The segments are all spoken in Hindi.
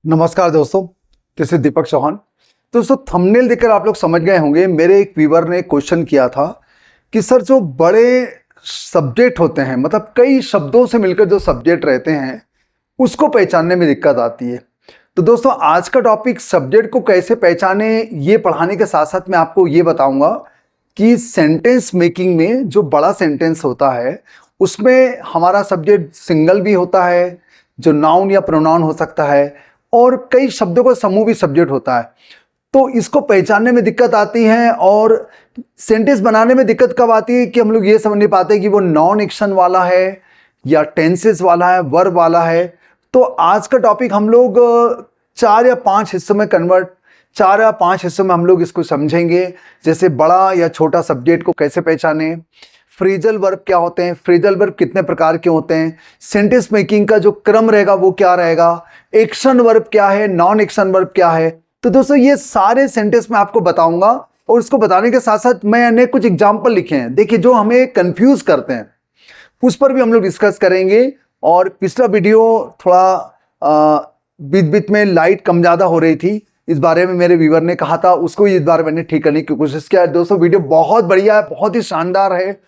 नमस्कार दोस्तों, दिस इज दीपक चौहान। दोस्तों, थंबनेल देखकर आप लोग समझ गए होंगे, मेरे एक व्यूअर ने क्वेश्चन किया था कि सर जो बड़े सब्जेक्ट होते हैं, मतलब कई शब्दों से मिलकर जो सब्जेक्ट रहते हैं, उसको पहचानने में दिक्कत आती है। तो दोस्तों, आज का टॉपिक सब्जेक्ट को कैसे पहचाने, ये पढ़ाने के साथ साथ मैं आपको ये बताऊंगा कि सेंटेंस मेकिंग में जो बड़ा सेंटेंस होता है उसमें हमारा सब्जेक्ट सिंगल भी होता है, जो नाउन या प्रोनाउन हो सकता है, और कई शब्दों का समूह भी सब्जेक्ट होता है। तो इसको पहचानने में दिक्कत आती है और सेंटेंस बनाने में दिक्कत कब आती है कि हम लोग ये समझ नहीं पाते कि वो नॉन एक्शन वाला है या टेंसेस वाला है, वर्ब वाला है। तो आज का टॉपिक हम लोग चार या पांच हिस्सों में हम लोग इसको समझेंगे। जैसे बड़ा या छोटा सब्जेक्ट को कैसे पहचाने, फ्रेजल वर्ब क्या होते हैं, फ्रेजल वर्ब कितने प्रकार के होते हैं, सेंटेंस मेकिंग का जो क्रम रहेगा वो क्या रहेगा, एक्शन वर्ब क्या है, नॉन एक्शन वर्ब क्या है। तो दोस्तों, ये सारे सेंटेंस मैं आपको बताऊंगा और इसको बताने के साथ साथ मैंने कुछ एग्जाम्पल लिखे हैं, देखिए, जो हमें कंफ्यूज करते हैं, उस पर भी हम लोग डिस्कस करेंगे। और पिछला वीडियो थोड़ा बीच बीच में लाइट कम ज़्यादा हो रही थी, इस बारे में मेरे व्यूअर ने कहा था, उसको इस बार मैंने ठीक करने की कोशिश किया। दोस्तों, वीडियो बहुत बढ़िया है, बहुत ही शानदार है,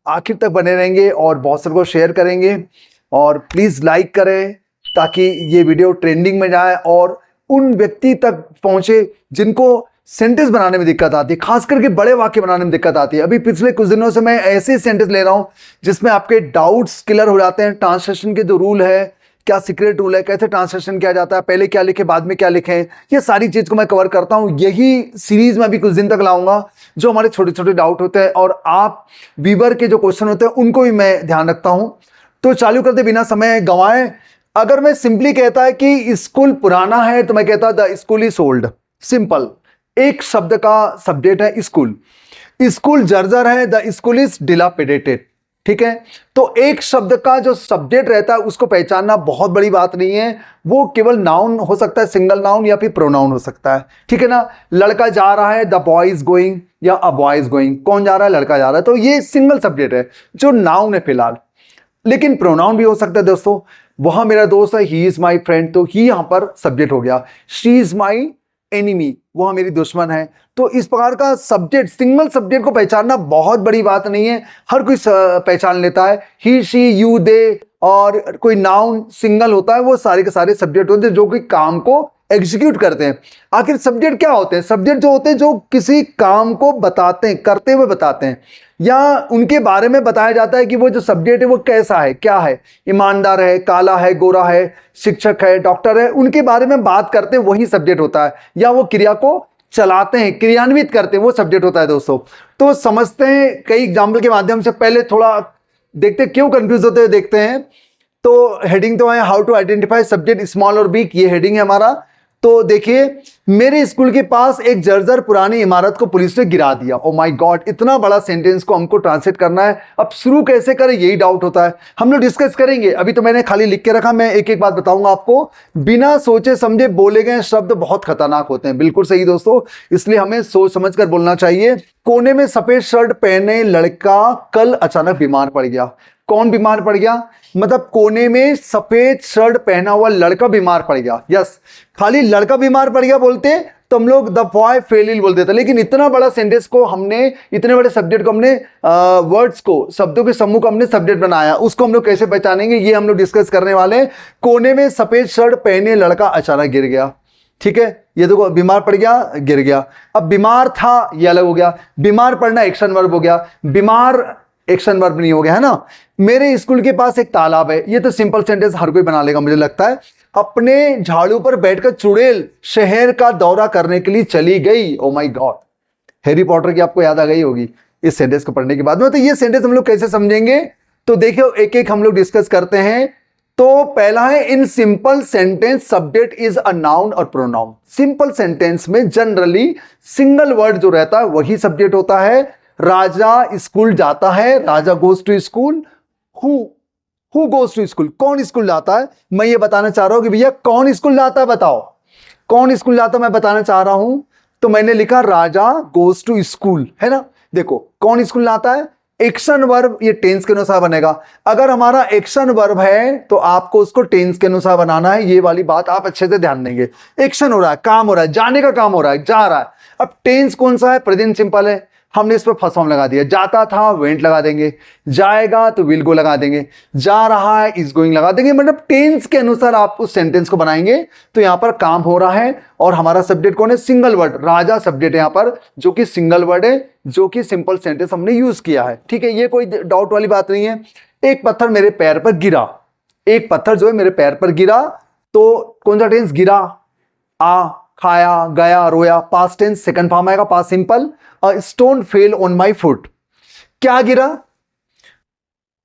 आखिर तक बने रहेंगे और बहुत सबको शेयर करेंगे। और प्लीज़ लाइक करें ताकि ये वीडियो ट्रेंडिंग में जाए और उन व्यक्ति तक पहुंचे जिनको सेंटेंस बनाने में दिक्कत आती है, खास करके बड़े वाक्य बनाने में दिक्कत आती है। अभी पिछले कुछ दिनों से मैं ऐसे सेंटेंस ले रहा हूं जिसमें आपके डाउट्स क्लियर हो जाते हैं। ट्रांसलेशन के जो रूल है, क्या सीक्रेट रूल है, कैसे ट्रांसलेशन किया जाता है, पहले क्या लिखे बाद में क्या लिखें, ये सारी चीज को मैं कवर करता हूं। यही सीरीज में अभी कुछ दिन तक लाऊंगा, जो हमारे छोटे छोटे डाउट होते हैं और आप व्यूअर के जो क्वेश्चन होते हैं उनको भी मैं ध्यान रखता हूं। तो चालू करते बिना समय गंवाए। अगर मैं सिंपली कहता है कि स्कूल पुराना है तो मैं कहता the school is old. Simple, एक शब्द का सब्जेक्ट है स्कूल। स्कूल जर्जर है, द स्कूल इज डिलापिडेटेड। ठीक है, तो एक शब्द का जो सब्जेक्ट रहता है उसको पहचानना बहुत बड़ी बात नहीं है। वो केवल नाउन हो सकता है, सिंगल नाउन, या फिर प्रोनाउन हो सकता है। ठीक है ना, लड़का जा रहा है, द बॉय इज गोइंग, या अ बॉय इज गोइंग, कौन जा रहा है, लड़का जा रहा है। तो ये सिंगल सब्जेक्ट है जो नाउन है फिलहाल, लेकिन प्रोनाउन भी हो सकता है। दोस्तों, वहां मेरा दोस्त है, ही इज माई फ्रेंड, तो ही यहां पर सब्जेक्ट हो गया। शी इज माई एनिमी, वह मेरी दुश्मन है। तो इस प्रकार का सब्जेक्ट, सिंगल सब्जेक्ट को पहचानना बहुत बड़ी बात नहीं है, हर कोई पहचान लेता है। ही, शी, यू, दे, और कोई नाउन सिंगल होता है, वो सारे के सारे सब्जेक्ट होते हैं जो कि काम को एग्जीक्यूट करते हैं। आखिर सब्जेक्ट क्या होते हैं? सब्जेक्ट जो होते हैं जो किसी काम को बताते हैं, करते हुए बताते हैं, या उनके बारे में बताया जाता है कि वो जो सब्जेक्ट है वो कैसा है, क्या है, ईमानदार है, काला है, गोरा है, शिक्षक है, डॉक्टर है, उनके बारे में बात करते हैं, वही सब्जेक्ट होता है। या वो क्रिया को चलाते हैं, क्रियान्वित करते हैं, वो सब्जेक्ट होता है। दोस्तों, तो समझते हैं कई एग्जाम्पल के माध्यम से। पहले थोड़ा देखते क्यों कंफ्यूज होते हैं, देखते हैं। तो हेडिंग तो है, how to identify subject small और बिग, ये हेडिंग है हमारा। तो देखिए, मेरे स्कूल के पास एक जर्जर पुरानी इमारत को पुलिस ने गिरा दिया। ओ माय गॉड, इतना बड़ा सेंटेंस को हमको ट्रांसलेट करना है, अब शुरू कैसे करें, यही डाउट होता है। हम लोग डिस्कस करेंगे। अभी तो मैंने खाली लिख के रखा, मैं एक एक बात बताऊंगा आपको। बिना सोचे समझे बोले गए शब्द बहुत खतरनाक होते हैं। बिल्कुल सही दोस्तों, इसलिए हमें सोच समझ कर बोलना चाहिए। कोने में सफेद शर्ट पहने लड़का कल अचानक बीमार पड़ गया। कौन बीमार पड़ गया? मतलब कोने में सफेद शर्ट पहना हुआ लड़का बीमार पड़ गया। यस, खाली लड़का बीमार पड़ गया बोलते तो हम लोग द बॉय फेल इल बोल देते, लेकिन इतना बड़ा सेंटेंस को हमने, इतने बड़े सब्जेक्ट को हमने, वर्ड्स को, शब्दों के समूह को हमने सब्जेक्ट बनाया, उसको हम लोग कैसे पहचानेंगे, ये हम लोग डिस्कस करने वाले हैं। कोने में सफेद शर्ट पहने लड़का अचानक गिर गया। ठीक है, ये देखो, बीमार पड़ गया, गिर गया। अब बीमार था, ये अलग हो गया। बीमार पड़ना एक्शन वर्ब हो गया, बीमार एक्शन वर्ब नहीं हो गया, है ना। मेरे स्कूल के पास एक तालाब है, ये तो सिंपल सेंटेंस हर कोई बना लेगा मुझे लगता है। अपने झाड़ू पर बैठकर चुड़ैल शहर का दौरा करने के लिए चली गई। Oh my God, Harry Potter की आपको याद आ गई होगी इस सेंटेंस को पढ़ने के बाद में। तो ये सेंटेंस हम लोग कैसे समझेंगे, तो देखियो एक एक हम लोग डिस्कस करते हैं। तो पहला है, in simple sentence subject is a noun और प्रोनाउन। सिंपल सेंटेंस में जनरली सिंगल वर्ड जो रहता है वही सब्जेक्ट होता है। राजा स्कूल जाता है, Raja goes to school. Who goes to school, कौन स्कूल जाता है। मैं ये बताना चाह रहा हूं कि भैया कौन स्कूल जाता है, बताओ कौन स्कूल जाता है, मैं बताना चाह रहा हूं। तो मैंने लिखा राजा गोज टू स्कूल, है ना। देखो, कौन स्कूल जाता है, एक्शन वर्ब ये टेंस के अनुसार बनेगा। अगर हमारा एक्शन वर्ब है तो आपको उसको टेंस के अनुसार बनाना है। ये वाली बात आप अच्छे से ध्यान देंगे। एक्शन हो रहा है, काम हो रहा है, जाने का काम हो रहा है, जा रहा है। अब टेंस कौन सा है? प्रेजेंट सिंपल है, हमने इस पर फर्स्ट फॉर्म लगा दिया। जाता था वेंट लगा देंगे, जाएगा तो विल गो लगा देंगे, जा रहा है इज गोइंग लगा देंगे। मतलब टेंस के अनुसार आप उस सेंटेंस को बनाएंगे। तो यहां पर काम हो रहा है और हमारा सब्जेक्ट कौन है? सिंगल वर्ड, राजा सब्जेक्ट है यहां पर, जो कि सिंगल वर्ड है, जो कि सिंपल सेंटेंस हमने यूज किया है। ठीक है, ये कोई डाउट वाली बात नहीं है। एक पत्थर मेरे पैर पर गिरा, एक पत्थर जो है मेरे पैर पर गिरा, तो कौन सा टेंस? गिरा, आ, खाया, गया, रोया। पास्ट टेंस सेकंड फॉर्म आएगा, past simple. A stone fell on my foot. क्या गिरा?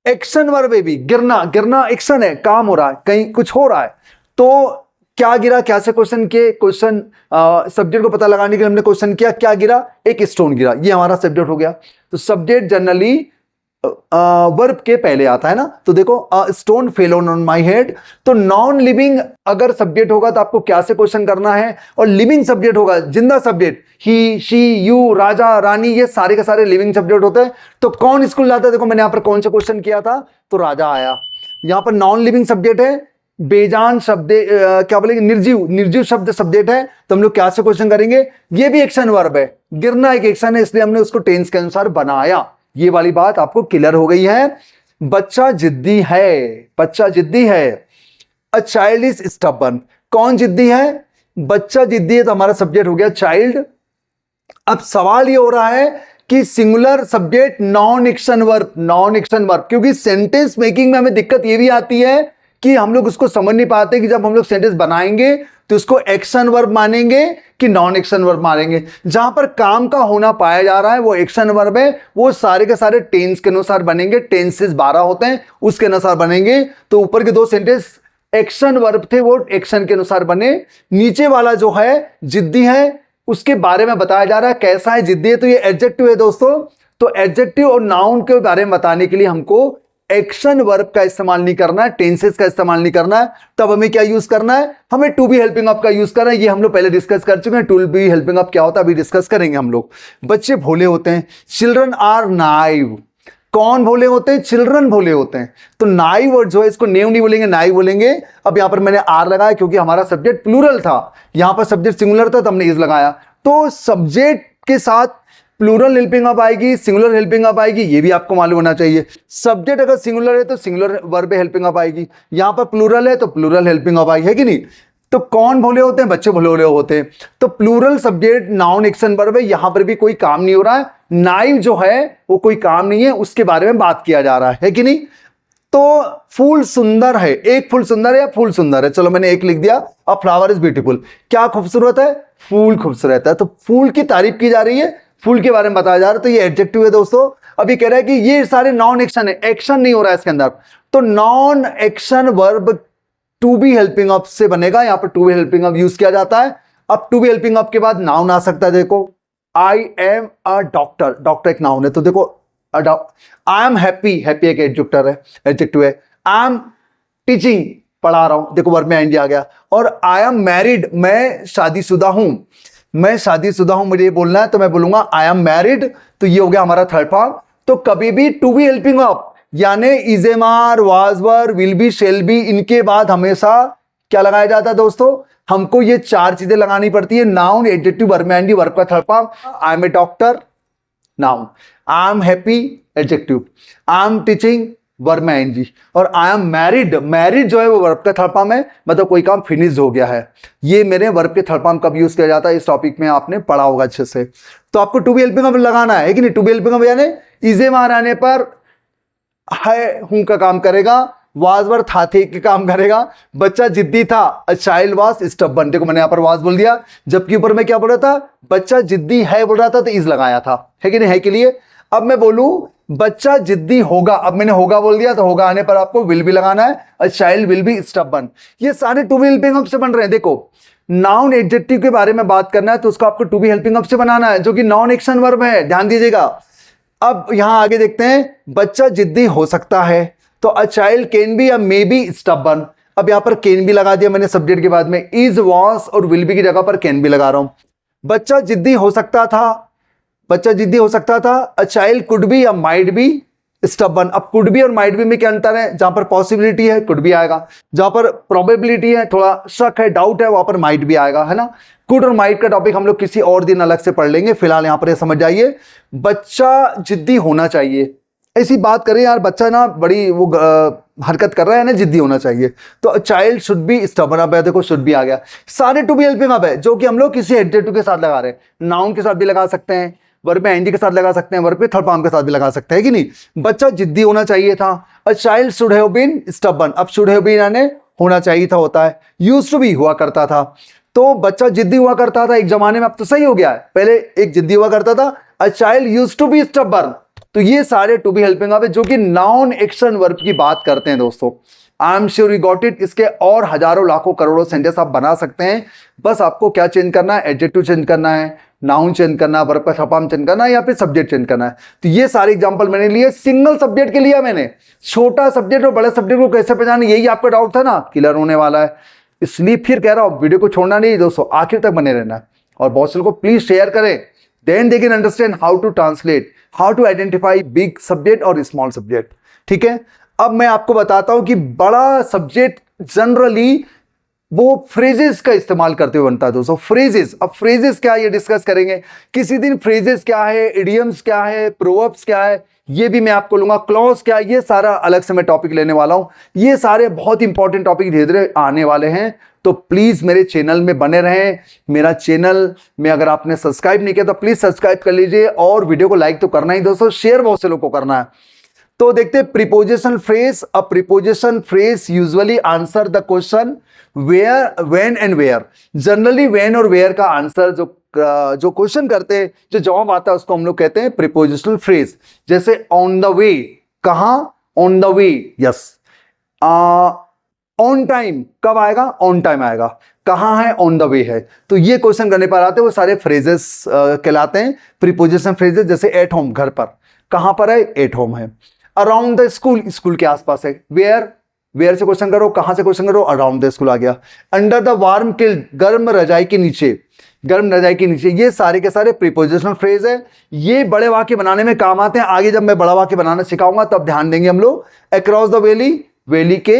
एक्शन वर्ब बेबी, गिरना, गिरना एक्शन है, काम हो रहा है, कहीं कुछ हो रहा है। तो क्या गिरा? क्या से क्वेश्चन के क्वेश्चन सब्जेक्ट को पता लगाने के लिए हमने क्वेश्चन किया, क्या गिरा? एक स्टोन गिरा। ये हमारा सब्जेक्ट हो गया। तो सब्जेक्ट जनरली वर्ब के पहले आता है ना। तो देखो stone fell on my head. तो नॉन लिविंग अगर सब्जेक्ट होगा तो आपको क्या से क्वेश्चन करना है, और लिविंग सब्जेक्ट होगा, जिंदा सब्जेक्ट, ही, शी, यू, राजा, रानी, ये सारे के सारे लिविंग सब्जेक्ट होते हैं। तो कौन स्कूल जाता है? देखो मैंने यहां पर कौन सा क्वेश्चन किया था, तो राजा आया। यहां पर नॉन लिविंग सब्जेक्ट है, बेजान शब्द क्या बोलेंगे? निर्जीव, निर्जीव शब्द सब्जेक्ट है। तो हम लोग क्या से क्वेश्चन करेंगे? ये भी एक्शन वर्ब है, गिरना एक एक्शन है, इसलिए हमने उसको टेंस के अनुसार बनाया। ये वाली बात आपको क्लियर हो गई है। बच्चा जिद्दी है, बच्चा जिद्दी है। A child is stubborn. कौन जिद्दी है? बच्चा जिद्दी है, तो हमारा सब्जेक्ट हो गया चाइल्ड। अब सवाल ये हो रहा है कि singular subject non action verb, non action verb, क्योंकि सेंटेंस मेकिंग में हमें दिक्कत ये भी आती है कि हम लोग उसको समझ नहीं पाते कि जब हम लोग सेंटेंस बनाएंगे तो उसको एक्शन वर्ब मानेंगे कि नॉन एक्शन वर्ब मानेंगे। जहां पर काम का होना पाया जा रहा है वो एक्शन वर्ब है, वो सारे के सारे टेंस के अनुसार बनेंगे। टेंसेस 12 होते हैं, उसके अनुसार बनेंगे। तो ऊपर के दो सेंटेंस एक्शन वर्ब थे, वो एक्शन के अनुसार बने। नीचे वाला जो है जिद्दी है, उसके बारे में बताया जा रहा है कैसा है, जिद्दी है। तो ये एडजेक्टिव है दोस्तों। तो एडजेक्टिव और नाउन के बारे में बताने के लिए हमको एक्शन वर्ब का इस्तेमाल नहीं करना है, टेंसेस का इस्तेमाल नहीं करना है। तब हमें क्या यूज करना है? हमें टू बी हेल्पिंग अप का यूज करना है। ये हम लोग पहले डिस्कस कर चुके हैं, टू बी हेल्पिंग अप क्या होता है अभी डिस्कस करेंगे हम लोग। बच्चे भोले होते हैं, चिल्ड्रन आर नाइव। कौन भोले होते हैं? चिल्ड्रन भोले होते हैं। तो नाइव वर्ड जो है, इसको नेव नहीं बोलेंगे, नाइव बोलेंगे। अब यहां पर मैंने आर लगाया क्योंकि हमारा सब्जेक्ट प्लूरल था, यहां पर सब्जेक्ट सिंगुलर था तो हमने इज लगाया। तो सब्जेक्ट के साथ प्लूरल हेल्पिंग अप आएगी, सिंगुलर हेल्पिंग अप आएगी, ये भी आपको मालूम होना चाहिए। सब्जेक्ट अगर सिंगुलर है तो सिंगुलर वर्ब हेल्पिंग अप आएगी, यहां पर प्लूरल है तो प्लूरल हेल्पिंग अप आएगी, है कि नहीं? तो कौन भोले होते हैं? बच्चे भोले होते हैं। तो plural subject noun action verb है, यहां पर भी कोई काम नहीं हो रहा है। नाइव जो है वो कोई काम नहीं है, उसके बारे में बात किया जा रहा है कि नहीं? तो फूल सुंदर है, एक फूल सुंदर है या फूल सुंदर है? चलो मैंने एक लिख दिया। अ फ्लावर इज ब्यूटीफुल। क्या खूबसूरत है? फूल खूबसूरत है। तो फूल की तारीफ की जा रही है, फूल के बारे में बताया जा रहा है। तो ये एडजेक्टिव है दोस्तों। अभी कह रहा है कि ये सारे नॉन एक्शन है, एक्शन नहीं हो रहा है इसके अंदर। तो non action verb to be helping up से बनेगा। यहां पर to be helping up use किया जाता है। अब टू बी हेल्पिंग अप के बाद नाउन आ सकता है। देखो I am a doctor, doctor एक नाउन है। तो देखो आई एम हैप्पी, हैप्पी एक एडजेक्टिव है, एडजेक्टिव है। आई एम टीचिंग, पढ़ा रहा हूं, देखो वर्ब में एंड आ गया। और आई एम मैरिड, मैं शादीशुदा हूं, मैं शादीशुदा हूं, मुझे ये बोलना है तो मैं बोलूंगा आई एम मैरिड। तो ये हो गया हमारा थर्ड फॉर्म। तो कभी भी टू बी हेल्पिंग अप यानी is am are, was were, will be, shall be, इनके बाद हमेशा क्या लगाया जाता है दोस्तों? हमको ये चार चीजें लगानी पड़ती है। नाउन, एडजेक्टिव, वर्ब में एंड, वर्ब का third form. I am a doctor, noun. I am happy, adjective. I am teaching, verb में एंड, और आई एम मैरिड, मैरिड जो है वो वर्ब का थर्ड फॉर्म है, मतलब कोई काम फिनिश हो गया है। ये मेरे वर्ब के थर्ड फॉर्म कब यूज किया जाता है इस टॉपिक में आपने पढ़ा होगा अच्छे से। तो आपको टू बी हेल्पिंग अप लगाना है कि नहीं? टू बी हेल्पिंग अप यानी इजे मार आने पर है हूं का काम करेगा, वाज वर था थे के काम करेगा। बच्चा जिद्दी था, अ चाइल्ड वाज स्टबर्न। देखो मैंने यहां पर वाज बोल दिया, जबकि ऊपर में क्या बोल रहा था? बच्चा जिद्दी है बोल रहा था, तो इज लगाया था, है कि नहीं? है के लिए। अब मैं बोलूं बच्चा जिद्दी होगा, अब मैंने होगा बोल दिया तो होगा आने पर आपको विल भी लगाना है। A child will be stubborn. ये सारे टू बी हेल्पिंग अप से बन रहे हैं। देखो नाउन एडजेक्टिव के बारे में बात करना है तो उसको आपको टू बी हेल्पिंग अप से बनाना है, जो कि नॉन एक्शन वर्ब है, ध्यान दीजिएगा। अब यहां आगे देखते हैं, बच्चा जिद्दी हो सकता है, तो a child can be, may be stubborn. अब यहां पर कैन बी लगा दिया मैंने सब्जेक्ट के बाद में, इज, वॉज और विल बी की जगह पर कैन बी लगा रहा हूं। बच्चा जिद्दी हो सकता था, बच्चा जिद्दी हो सकता था, अ चाइल्ड कुड बी या माइट बी स्टबर्न। अब कुड बी और माइट बी में क्या अंतर है? जहां पर पॉसिबिलिटी है कुड बी आएगा, जहां पर प्रोबेबिलिटी है, थोड़ा शक है, डाउट है, वहां पर माइट भी आएगा, है ना। कुड और माइट का टॉपिक हम लोग किसी और दिन अलग से पढ़ लेंगे, फिलहाल यहां पर ये समझ जाइए बच्चा जिद्दी होना चाहिए। ऐसी बात करें यार, बच्चा ना बड़ी वो हरकत कर रहा है ना, जिद्दी होना चाहिए, तो चाइल्ड शुड बी स्टबर्न। अब देखो शुड भी आ गया, सारे टू बी हेल्पिंग अब है जो कि हम लोग किसी एडजेक्टिव के साथ लगा रहे हैं। नाउन के साथ भी लगा सकते हैं, वर्ब में एनडी के साथ लगा सकते हैं, वर्ब पे थर्ड फॉर्म के साथ भी लगा सकते हैं कि नहीं। बच्चा जिद्दी होना चाहिए था, a child should have been stubborn. अब शुड हैव बीन यानी होना चाहिए था होता है, यूज्ड टू बी हुआ करता था। तो बच्चा जिद्दी हुआ करता था एक जमाने में, अब तो सही हो गया है, पहले एक जिद्दी हुआ करता था, a child used to be stubborn. तो ये सारे टू बी हेल्पिंग वर्ब है जो कि नाउन एक्शन वर्ब की बात करते हैं दोस्तों। I am sure you got it. इसके और हजारों लाखों करोड़ों सेंटेंस आप बना सकते हैं, बस आपको क्या चेंज करना है? एडजेक्टिव चेंज करना है, नाउन चेंज करना है, वर्ब का फॉर्म चेंज करना है, या फिर सब्जेक्ट चेंज करना है। तो ये सारे एग्जांपल मैंने लिए, सिंगल सब्जेक्ट के लिया मैंने। छोटा सब्जेक्ट और बड़े सब्जेक्ट को कैसे पहचाने, यही आपका डाउट था ना, क्लियर होने वाला है। इसलिए फिर कह रहा हूं वीडियो को छोड़ना नहीं दोस्तों, आखिर तक बने रहना है, और बहुत से लोगों को प्लीज शेयर करें, then they can understand how to translate, how to identify big subject और स्मॉल सब्जेक्ट। ठीक है, अब मैं आपको बताता हूं कि बड़ा सब्जेक्ट जनरली वो फ्रेजेस का इस्तेमाल करते हुए बनता है दोस्तों। फ्रेजेस, अब फ्रेजेस क्या है ये डिस्कस करेंगे किसी दिन। फ्रेजेस क्या है, इडियम्स क्या है, प्रोवर्ब्स क्या है, ये भी मैं आपको लूंगा। क्लॉज क्या है, ये सारा अलग से मैं टॉपिक लेने वाला हूं। ये सारे बहुत इंपॉर्टेंट टॉपिक धीरे धीरे आने वाले हैं, तो प्लीज मेरे चैनल में बने रहें। मेरा चैनल में अगर आपने सब्सक्राइब नहीं किया तो प्लीज सब्सक्राइब कर लीजिए, और वीडियो को लाइक तो करना ही दोस्तों, शेयर बहुत से लोगों को करना है। तो देखते हैं preposition phrase. A preposition phrase usually answer the question where, when and where. Generally when और वेयर का आंसर जो क्वेश्चन करते हैं, जो जवाब आता है, उसको हम लोग कहते हैं प्रीपोजिशनल फ्रेज। जैसे ऑन द वे, कहां? On the way, yes. On time कब आएगा? ऑन टाइम आएगा। कहां है? ऑन द वे है। तो ये क्वेश्चन करने पर आते हैं, वो सारे फ्रेजेस कहलाते हैं प्रीपोजिशन फ्रेजेस। जैसे एट होम, घर पर, कहां पर है? एट होम है। अराउंड द स्कूल, स्कूल के आसपास है। वेयर, वेयर से क्वेश्चन करो, कहां से क्वेश्चन करो, अराउंड द स्कूल आ गया। अंडर द वार्म किल्ट, गर्म रजाई के नीचे, गर्म रजाई के नीचे। ये सारे के सारे प्रीपोजिशनल फ्रेज है। ये बड़े वाक्य बनाने में काम आते हैं। आगे जब मैं बड़ा वाक्य बनाना सिखाऊंगा तब ध्यान देंगे हम लोग। अक्रॉस द वैली, वैली के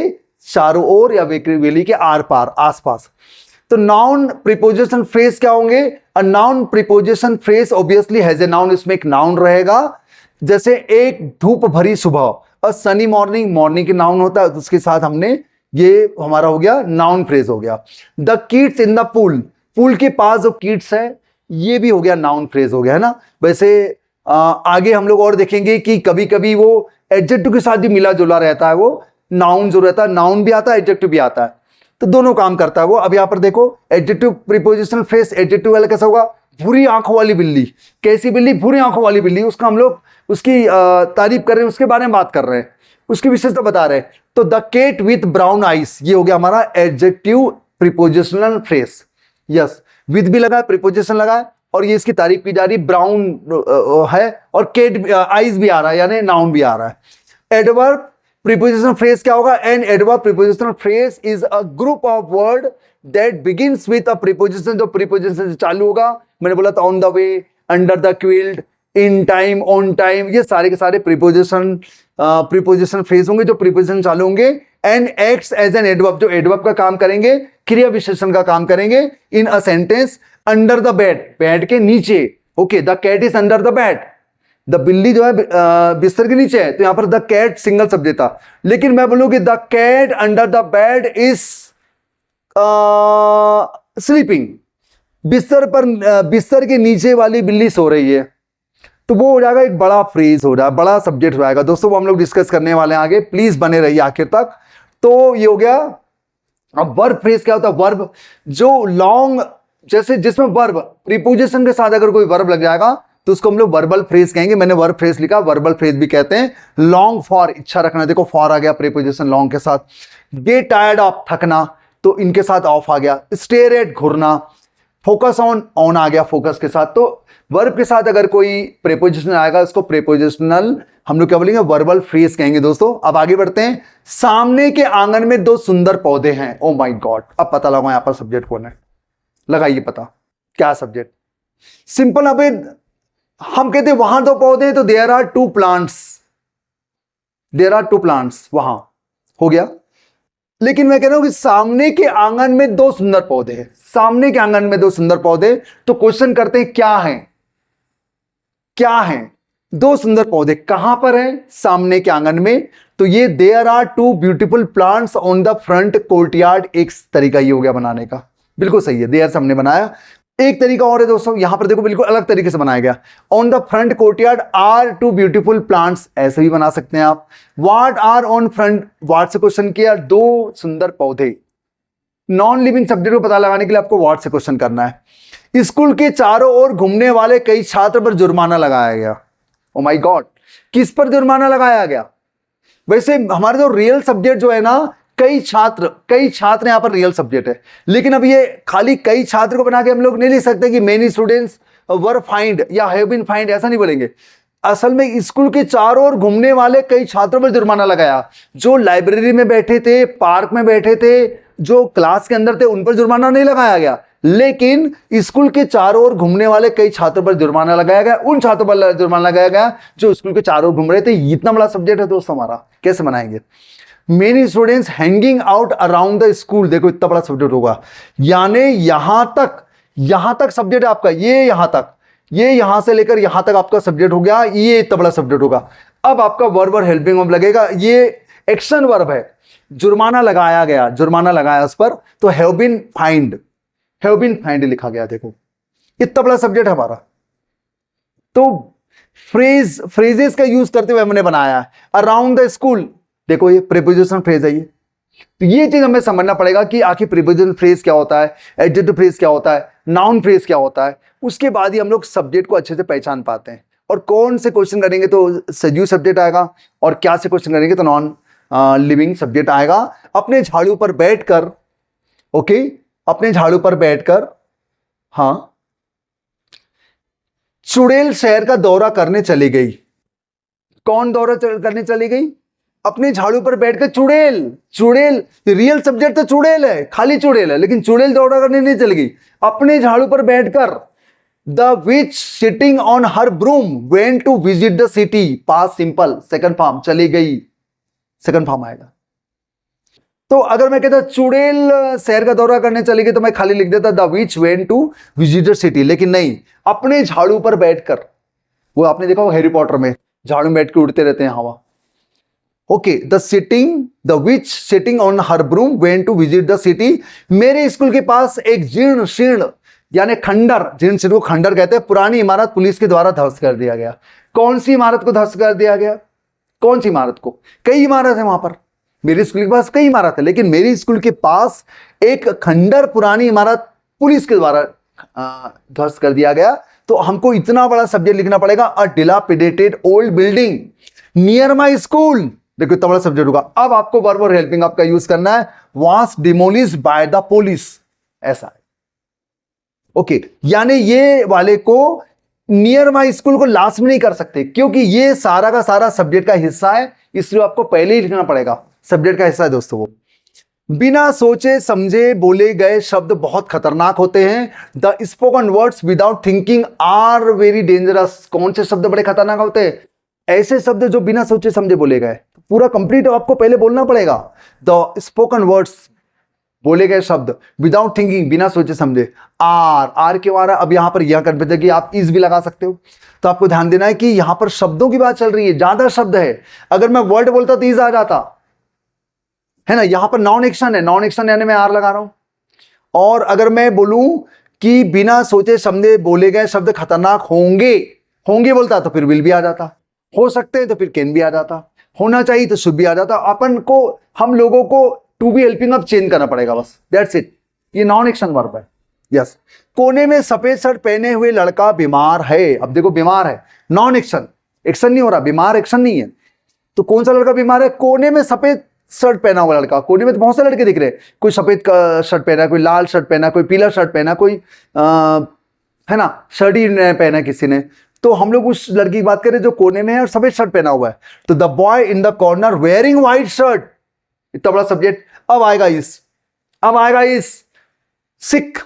चारों ओर या वैली के आर पार, आसपास। तो नाउन प्रीपोजिशन फ्रेज क्या होंगे? A noun preposition phrase obviously has a noun, इसमें एक नाउन रहेगा। जैसे एक धूप भरी सुबह, अ सनी मॉर्निंग, मॉर्निंग के नाउन होता है, उसके साथ हमने ये हमारा हो गया नाउन फ्रेज हो गया। The kids in the pool, pool के पास जो किड्स है, ये भी हो गया नाउन फ्रेज हो गया, है ना। वैसे आगे हम लोग और देखेंगे कि कभी कभी वो एडजेक्टिव के साथ भी मिला जुला रहता है, वो नाउन जो रहता है, नाउन भी आता है, एडजेक्टिव भी आता है, तो दोनों काम करता है वो। अब यहां पर देखो एडजेक्टिव प्रीपोजिशनल फ्रेज, एडजेक्टिव वाला कैसा होगा? भूरी आंखों वाली बिल्ली। कैसी बिल्ली? भूरी आंखों वाली बिल्ली। उसका हम लोग उसकी तारीफ कर रहे हैं, उसके बारे में बात कर रहे हैं, उसकी विशेषता बता रहे हैं। तो the cat with brown eyes, ये हो गया हमारा adjective prepositional phrase. Yes, with भी लगा है, प्रीपोजिशन लगा है, और ये इसकी तारीफ की जा रही, ब्राउन है, और कैट आइज भी आ रहा है, यानी नाउन भी आ रहा है। एडवर्ब प्रीपोजिशनल फ्रेज क्या होगा? An adverb prepositional phrase is a group of word that begins with a preposition, जो प्रीपोजिशन से चालू होगा। मैंने बोला था on the way, under the quilt, in time, on time, ये सारे के सारे प्रीपोजिशन फ्रेज होंगे जो प्रीपोजिशन चालू होंगे। And acts as an adverb, जो एडवर्ब का काम करेंगे, क्रिया विशेषण का काम करेंगे in a sentence. Under the bed, bed के नीचे, okay, the cat is under the bed, the बिल्ली जो है बिस्तर के नीचे है, तो यहां पर द कैट सिंगल शब्द था। लेकिन मैं बोलूंगी the cat under the bed is sleeping, बिस्तर पर, बिस्तर के नीचे वाली बिल्ली सो रही है। तो वो हो जाएगा एक बड़ा फ्रेज हो रहा है, बड़ा सब्जेक्ट हो जाएगा दोस्तों, वो हम लोग डिस्कस करने वाले हैं आगे, प्लीज बने रहिए आखिर तक। तो ये हो गया। अब वर्ब फ्रेज क्या होता है? वर्ब जो लॉन्ग, जैसे जिसमें वर्ब प्रीपोजिशन के साथ अगर कोई वर्ब लग जाएगा तो उसको हम लोग वर्बल फ्रेज कहेंगे। मैंने वर्ब फ्रेज लिखा, वर्बल फ्रेज भी कहते हैं। लॉन्ग फॉर, इच्छा रखना, देखो फॉर आ गया प्रीपोजिशन लॉन्ग के साथ। गेट टायर्ड ऑफ, थकना, तो इनके साथ ऑफ आ गया। स्टेयर एट, घूरना। फोकस ऑन, ऑन आ गया फोकस के साथ। तो वर्ब के साथ अगर कोई प्रीपोजिशन आएगा उसको प्रीपोजिशनल हम लोग क्या बोलेंगे? वर्बल फ्रेज कहेंगे दोस्तों। अब आगे बढ़ते हैं। सामने के आंगन में दो सुंदर पौधे हैं। ओ माय गॉड, अब पता लगा यहां पर सब्जेक्ट कौन है, लगाइए पता क्या सब्जेक्ट। सिंपल। अब हम कहते हैं वहां 2 पौधे, तो there are 2 plants, there are 2 plants, वहां हो गया। लेकिन मैं कह रहा हूं कि सामने के आंगन में 2 सुंदर पौधे हैं, सामने के आंगन में 2 सुंदर पौधे, तो क्वेश्चन करते हैं क्या है, क्या है 2 सुंदर पौधे कहां पर हैं, सामने के आंगन में। तो ये there are 2 beautiful plants on the front courtyard, एक तरीका ये हो गया बनाने का, बिल्कुल सही है, देयर से हमने बनाया। एक तरीका और है दोस्तों, यहां पर देखो बिल्कुल अलग तरीके से बनाया गया, on the front courtyard are 2 beautiful plants, ऐसे भी बना सकते हैं आप। What are on front, what से क्वेश्चन किया, 2 सुंदर पौधे। नॉन लिविंग सब्जेक्ट को पता लगाने के लिए आपको व्हाट से क्वेश्चन करना है। स्कूल के चारों ओर घूमने वाले कई छात्र पर जुर्माना लगाया गया। ओ माय गॉड, किस पर जुर्माना लगाया गया? वैसे हमारे जो रियल सब्जेक्ट जो है ना, कई छात्र यहां पर रियल सब्जेक्ट है, लेकिन अब ये खाली कई छात्र को बना के हम लोग नहीं लिख सकते कि मेनी स्टूडेंट्स वर फाइंड या हैव बीन फाइंड, ऐसा नहीं बोलेंगे। असल में स्कूल के चारों ओर घूमने वाले कई छात्रों पर जुर्माना लगाया। जो लाइब्रेरी में बैठे थे, पार्क में बैठे थे, जो क्लास के अंदर थे, उन पर जुर्माना नहीं लगाया गया, लेकिन स्कूल के चारों ओर घूमने वाले कई छात्रों पर जुर्माना लगाया गया, उन छात्रों पर जुर्माना लगाया गया जो स्कूल के चारों ओर घूम रहे थे। इतना बड़ा सब्जेक्ट है दोस्त हमारा, कैसे बनाएंगे? Many students hanging out around the school, देखो इतना बड़ा सब्जेक्ट होगा, यानी यहां तक सब्जेक्ट है आपका, ये यहां से लेकर यहां तक आपका सब्जेक्ट हो गया, ये इतना बड़ा सब्जेक्ट होगा। अब आपका वर्ब और हेल्पिंग वर्ब लगेगा, ये एक्शन वर्ब है, जुर्माना लगाया उस पर, तो हैव बीन फाइंड लिखा गया। देखो इतना बड़ा सब्जेक्ट है हमारा, तो फ्रेजेस का यूज करते हुए हमने बनाया है। अराउंड द स्कूल, देखो ये प्रीपोजिशन फ्रेज है ये, तो ये चीज हमें समझना पड़ेगा कि आखिर प्रीपोजिशन फ्रेज क्या होता है, एडजेक्टिव फ्रेज क्या होता है, नाउन फ्रेज क्या होता है। उसके बाद ही हम लोग सब्जेक्ट को अच्छे से पहचान पाते हैं। और कौन से क्वेश्चन करेंगे तो सजीव सब्जेक्ट आएगा, और क्या से क्वेश्चन करेंगे तो नॉन लिविंग सब्जेक्ट आएगा। अपने झाड़ू पर बैठकर, ओके, अपने झाड़ू पर बैठकर, हाँ, चुड़ैल शहर का दौरा करने चली गई। कौन दौरा करने चली गई? अपने झाड़ू पर बैठकर चुड़ैल रियल सब्जेक्ट तो चुड़ैल है, खाली चुड़ैल है, लेकिन चुड़ैल दौरा करने नहीं चली गई। अपने झाड़ू पर बैठकर, the witch sitting on her broom went to visit the city, past simple, second form, चली गई, सेकंड फॉर्म आएगा। तो अगर मैं कहता चुड़ैल शहर का दौरा करने चली गई तो मैं खाली लिख देता the witch went to visit the city, लेकिन नहीं, अपने झाड़ू पर बैठकर, वो आपने देखा हैरी पॉटर में झाड़ू में बैठ के उड़ते रहते हैं हवा। Okay, the witch sitting on her broom went to visit the city. मेरे स्कूल के पास एक जीर्ण शीर्ण यानी खंडर, जीर्ण शीर्ण को खंडर कहते हैं, पुरानी इमारत पुलिस के द्वारा ध्वस्त कर दिया गया। कौन सी इमारत को ध्वस्त कर दिया गया? कौन सी इमारत को? कई इमारत है वहां पर, मेरे स्कूल के पास कई इमारत है, लेकिन मेरे स्कूल के पास एक खंडर पुरानी इमारत पुलिस के द्वारा ध्वस्त कर दिया गया। तो हमको इतना बड़ा सब्जेक्ट लिखना पड़ेगा, a dilapidated old building near my school. देखो इतना बड़ा सब्जेक्ट होगा। अब आपको वर्ब और हेल्पिंग आपका यूज करना है, was demolish by the police, ऐसा है। ओके, यानी ये वाले को नियर माई स्कूल को लास्ट में नहीं कर सकते, क्योंकि ये सारा का सारा सब्जेक्ट का हिस्सा है, इसलिए आपको पहले ही लिखना पड़ेगा, सब्जेक्ट का हिस्सा है दोस्तों वो। बिना सोचे समझे बोले गए शब्द बहुत खतरनाक होते हैं। The spoken words without thinking are very dangerous. कौन से शब्द बड़े खतरनाक होते हैं? ऐसे शब्द जो बिना सोचे समझे बोले गए। पूरा कंप्लीट आपको पहले बोलना पड़ेगा। द स्पोकन वर्ड्स, बोले गए शब्द, विदाउट थिंकिंग, बिना सोचे समझे। आर क्यों आ रहा है? अब यहां पर यह कन्फ्यूजन कि आप इज भी लगा सकते हो, तो आपको ध्यान देना है कि यहां पर शब्दों की बात चल रही है, ज्यादा शब्द है। अगर मैं वर्ड बोलता तो इज आ जाता है ना, यहां पर नॉन एक्शन है, नॉन एक्शन यानी मैं आर लगा रहा हूं। और अगर मैं बोलूं कि बिना सोचे समझे बोले गए शब्द खतरनाक होंगे बोलता तो फिर विल भी आ जाता, हो सकते हैं तो फिर कैन भी आ जाता, होना चाहिए तो शुड भी आ जाता। अपन को, हम लोगों को टू बी हेल्पिंग अब चेंज करना पड़ेगा, बस दैट्स इट। ये नॉन एक्शन वर्ब है। यस, कोने में सफेद शर्ट पहने हुए लड़का बीमार है। अब देखो बीमार है, नॉन एक्शन, एक्शन नहीं हो रहा, बीमार एक्शन नहीं है। तो कौन सा लड़का बीमार है? कोने में सफेद शर्ट पहना हुआ लड़का। कोने में तो बहुत से लड़के दिख रहे हैं, कोई सफेद शर्ट पहना, कोई लाल शर्ट पहना, कोई पीला शर्ट पहना, कोई है ना शर्ट ही पहना किसी ने। तो हम लोग उस लड़की की बात करें जो कोने में है और सफेद शर्ट पहना हुआ है। तो the boy in the corner wearing white shirt, इतना बड़ा सब्जेक्ट। अब आएगा इस सिक,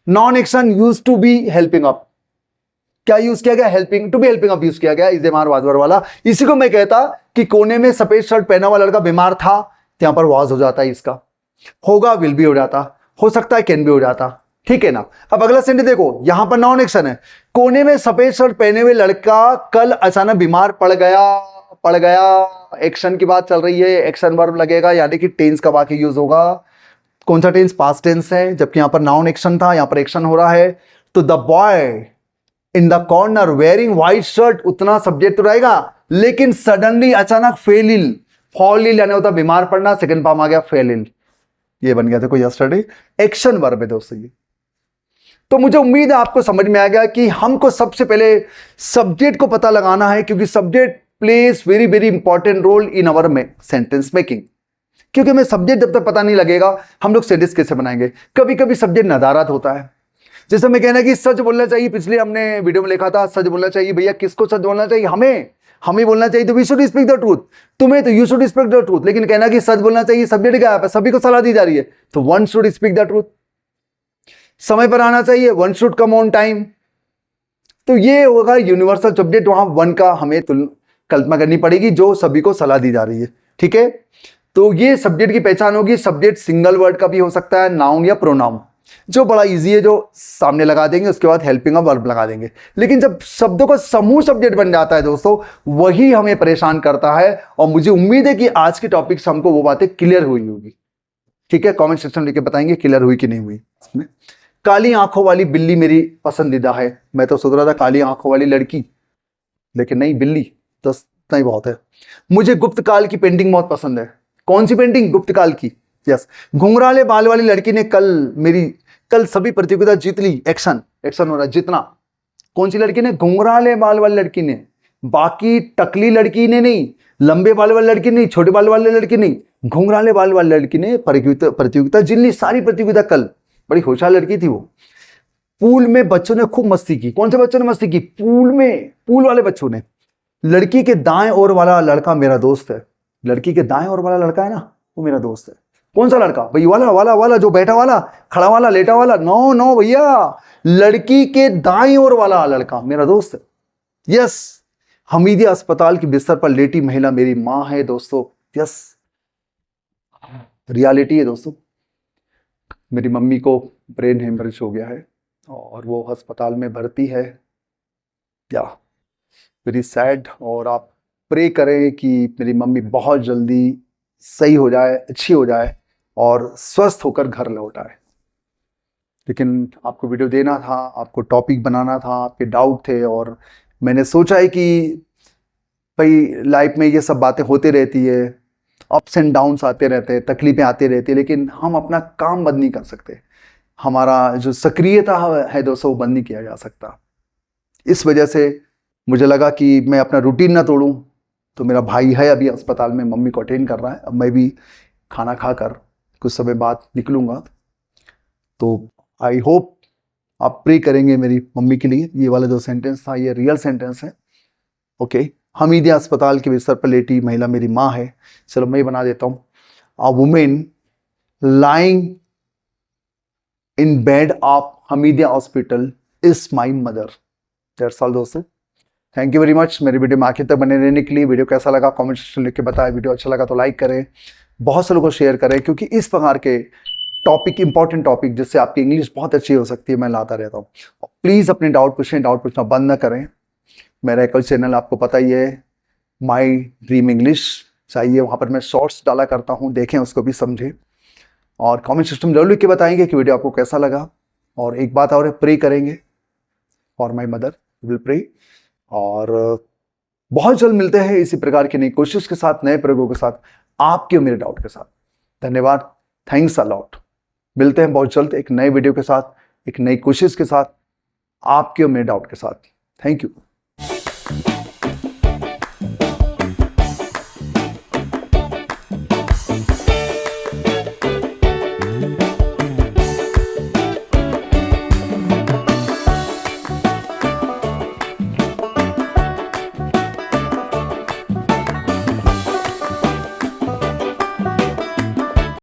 non action use to be helping up. क्या यूज किया गया? Helping, to be helping of use किया गया, इज बीमार वाज वाला। इसी को मैं कहता कि कोने में सफेद शर्ट पहना हुआ लड़का बीमार था, तो यहां पर वाज हो जाता है इसका, होगा विल भी हो जाता, हो सकता है कैन भी हो जाता, ठीक है ना। अब अगला सेंटेंस देखो, यहां पर नॉन एक्शन है, कोने में सफेद शर्ट पहने हुए लड़का कल अचानक बीमार पड़ गया, एक्शन की बात चल रही है, एक्शन वर्ब लगेगा, यानी कि टेंस का वाक्य यूज होगा। कौन सा टेंस? पास्ट टेंस है, जबकि यहां पर नाउन एक्शन था, यहां पर एक्शन हो रहा है। तो the boy in the corner wearing white shirt, उतना सब्जेक्ट तो रहेगा, लेकिन सडनली अचानक फेल इल, फॉल इल यानी होता बीमार पड़ना, सेकंड फॉर्म आ गया फेल इल, ये बन गया देखो यस्टरडे, एक्शन वर्ब है दोस्तों ये। तो मुझे उम्मीद है आपको समझ में आ गया कि हमको सबसे पहले सब्जेक्ट को पता लगाना है, क्योंकि subject plays very very important role in our sentence making. क्योंकि हमें सब्जेक्ट जब तक पता नहीं लगेगा हम लोग सेंटेंस कैसे बनाएंगे। कभी कभी सब्जेक्ट नदारत होता है, जैसे मैं कहना कि सच बोलना चाहिए, पिछले हमने वीडियो में लिखा था सच बोलना चाहिए, भैया किसको सच बोलना चाहिए? हमें बोलना चाहिए, तो we should speak the truth, तुम्हें तो you should speak the truth. लेकिन कहना कि सच बोलना चाहिए, सब्जेक्ट क्या है? सभी को सलाह दी जा रही है, तो one should speak the truth. समय पर आना चाहिए, one should come on time. तो ये होगा यूनिवर्सल सब्जेक्ट, वहां वन का हमें कल्पना करनी पड़ेगी जो सभी को सलाह दी जा रही है, ठीक है। तो ये सब्जेक्ट की पहचान होगी। सब्जेक्ट सिंगल वर्ड का भी हो सकता है, नाउन या प्रोनाउन, जो बड़ा इजी है, जो सामने लगा देंगे, उसके बाद हेल्पिंग ऑफ वर्ब लगा देंगे। लेकिन जब शब्दों का समूह सब्जेक्ट बन जाता है दोस्तों, वही हमें परेशान करता है। और मुझे उम्मीद है कि आज के टॉपिक से हमको वो बातें क्लियर हुई होगी, ठीक है। कमेंट सेक्शन लिख के बताएंगे क्लियर हुई कि नहीं हुई। काली आंखों वाली बिल्ली मेरी पसंदीदा है। मैं तो सोच रहा था काली आंखों वाली लड़की, लेकिन नहीं, बिल्ली, तो नहीं बहुत है। मुझे गुप्त काल की पेंटिंग बहुत पसंद है। कौन सी पेंटिंग? गुप्त काल की, यस। घुंघराले बाल वाली लड़की ने कल सभी प्रतियोगिता जीत ली। एक्शन हो रहा है, जीतना। कौन सी लड़की ने? घुंघराले बाल वाली लड़की ने, बाकी टकली लड़की ने नहीं, लंबे बाल वाली लड़की नहीं, छोटे बाल वाली लड़की नहीं, घुंघराले बाल वाली लड़की ने प्रतियोगिता जीत ली, सारी प्रतियोगिता कल। बड़ी होशियार लड़की थी वो। पूल में बच्चों ने खूब मस्ती की। कौन से बच्चों ने मस्ती की? पूल में, पूल वाले बच्चों ने। लड़की के दाएं ओर वाला लड़का मेरा दोस्त है। लड़की के दाएं ओर वाला लड़का है ना, वो मेरा दोस्त है। कौन सा लड़का भाई? वाला जो बैठा वाला, खड़ा वाला, लेटा वाला? नो भैया, लड़की के दाएं ओर वाला लड़का मेरा दोस्त है, यस। हमीदिया अस्पताल की बिस्तर पर लेटी महिला मेरी मां है दोस्तों, यस। रियलिटी है दोस्तों। मेरी मम्मी को ब्रेन हेमरेज हो गया है और वो अस्पताल में भर्ती है, या वेरी सैड। और आप प्रे करें कि मेरी मम्मी बहुत जल्दी सही हो जाए, अच्छी हो जाए और स्वस्थ होकर घर लौट आए। लेकिन आपको वीडियो देना था, आपको टॉपिक बनाना था, आपके डाउट थे, और मैंने सोचा है कि भाई लाइफ में ये सब बातें होती रहती है, अप्स एंड डाउन्स आते रहते हैं, तकलीफें आती रहती है, लेकिन हम अपना काम बंद नहीं कर सकते। हमारा जो सक्रियता है दोस्तों, वो बंद नहीं किया जा सकता। इस वजह से मुझे लगा कि मैं अपना रूटीन ना तोड़ूं। तो मेरा भाई है अभी अस्पताल में, मम्मी को अटेंड कर रहा है। अब मैं भी खाना खाकर कुछ समय बाद निकलूंगा। तो आई होप आप प्रे करेंगे मेरी मम्मी के लिए। ये वाला जो सेंटेंस था, ये रियल सेंटेंस है, ओके। हमीदिया अस्पताल के बिस्तर पर लेटी महिला मेरी माँ है। चलो मैं बना देता हूँ। A women lying in bed of Hamidia hospital is my mother. That's all दोस्तों। थैंक यू वेरी मच मेरी वीडियो में आखिर तक बने रहने के लिए। वीडियो कैसा लगा कमेंट सेक्शन लिख के बताएं। वीडियो अच्छा लगा तो लाइक करें, बहुत से लोगों को शेयर करें, क्योंकि इस प्रकार के टॉपिक, इंपॉर्टेंट टॉपिक, जिससे आपकी इंग्लिश बहुत अच्छी हो सकती है, मैं लाता रहता हूँ। प्लीज़ अपने डाउट पूछें, डाउट पूछना बंद ना करें। मेरा एक चैनल आपको पता ही है, माई ड्रीम इंग्लिश चाहिए, वहाँ पर मैं शॉर्ट्स डाला करता हूँ, देखें उसको भी समझें। और कमेंट सिस्टम जरूर लिख के बताएंगे कि वीडियो आपको कैसा लगा। और एक बात और है, प्रे करेंगे for my mother, will pray. और बहुत जल्द मिलते हैं इसी प्रकार की नई कोशिश के साथ, नए प्रयोगों के साथ, आपके और मेरे डाउट के साथ। धन्यवाद, थैंक्स अ लॉट। मिलते हैं बहुत जल्द एक नए वीडियो के साथ, एक नई कोशिश के साथ, आपके और मेरे डाउट के साथ। Thank you.